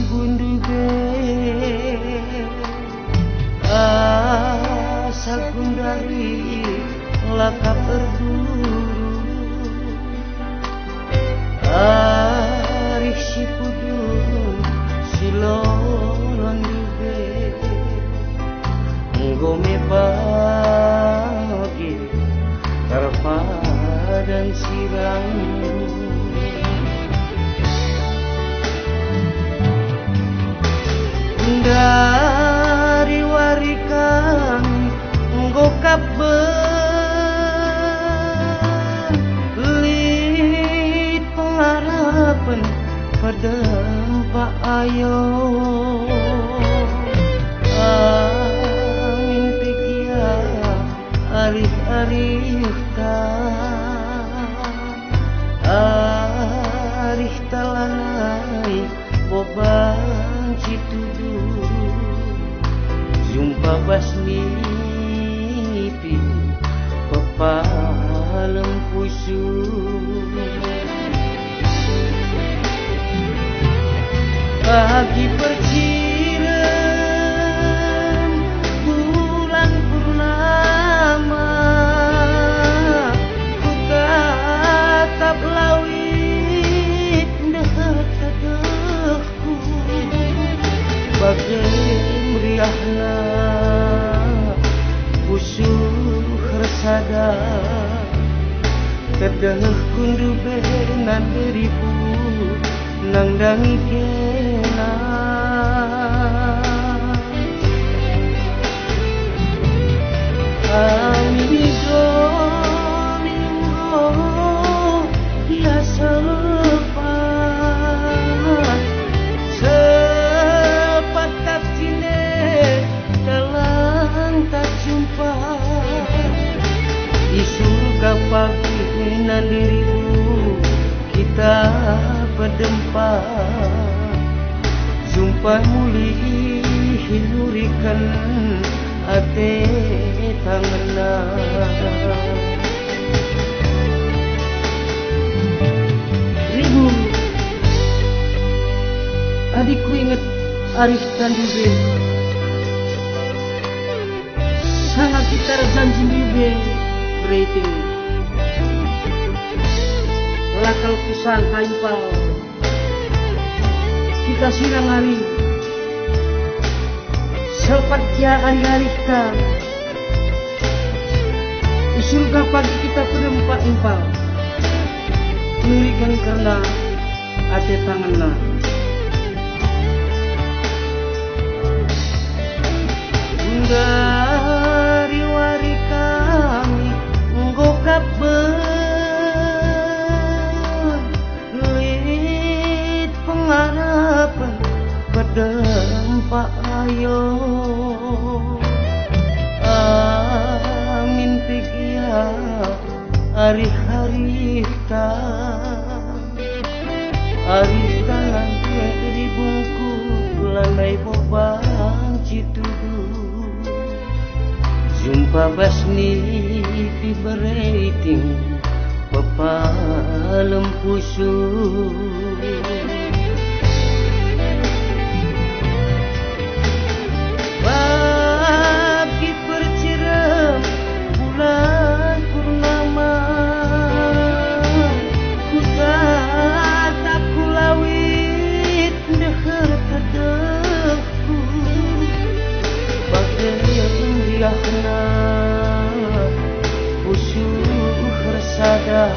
bunduge asa gundari laka berduru arif si kudu siloron duge ngome pagi terpadan sirang dari warikan nggo kaben lit pengharapan pedempa ayo angin pikia arif ta arif talanai boban citudu jumpa basmi pi pepalem pusu pagi perciran bulan purnama ku tatap lawit dehek-dehekku bagai meriahna pusuh resada kedeh kundu benan beribu nangdangi kena amido linggo biasa lepas sepat tak cine dalam tak jumpa di surga pagi nan dirimu kita berdempa jumpa muli hilurikan ate tangena ribu adikku ingat Arif dan Dube sangat kita janji Dube rating lakal kusan kaimpal kita sirang hari selepat kia hari-hari kita di surga pagi kita perempat-empat mengerikan karena ate tanganna dari wari kami nggo kaben lit pengharapan pedempa ayo amin pikia hari-hari ta nanti ribungku landai boban citudu jumpa basni di berating pepalem pusu pagi perciram bulan purnama ku tatap kulawit dehek-dehekku bagai riahna pusuh resada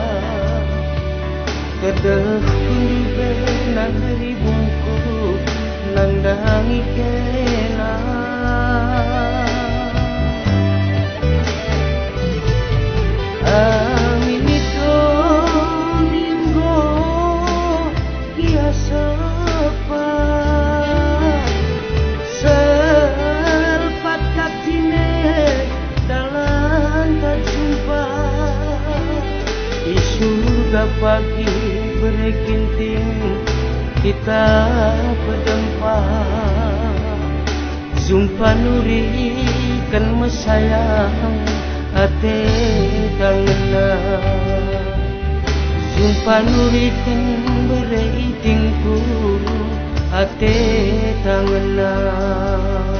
kedeh kundu benan ribungku nandangi kena amin itu linggo biasa selepat kapcine dalam tak jumpa di surga pagi berkinting kita berdempa jumpa nuri kan mesayang ate dangena jumpa nuri kan bereitingku ate tangeuna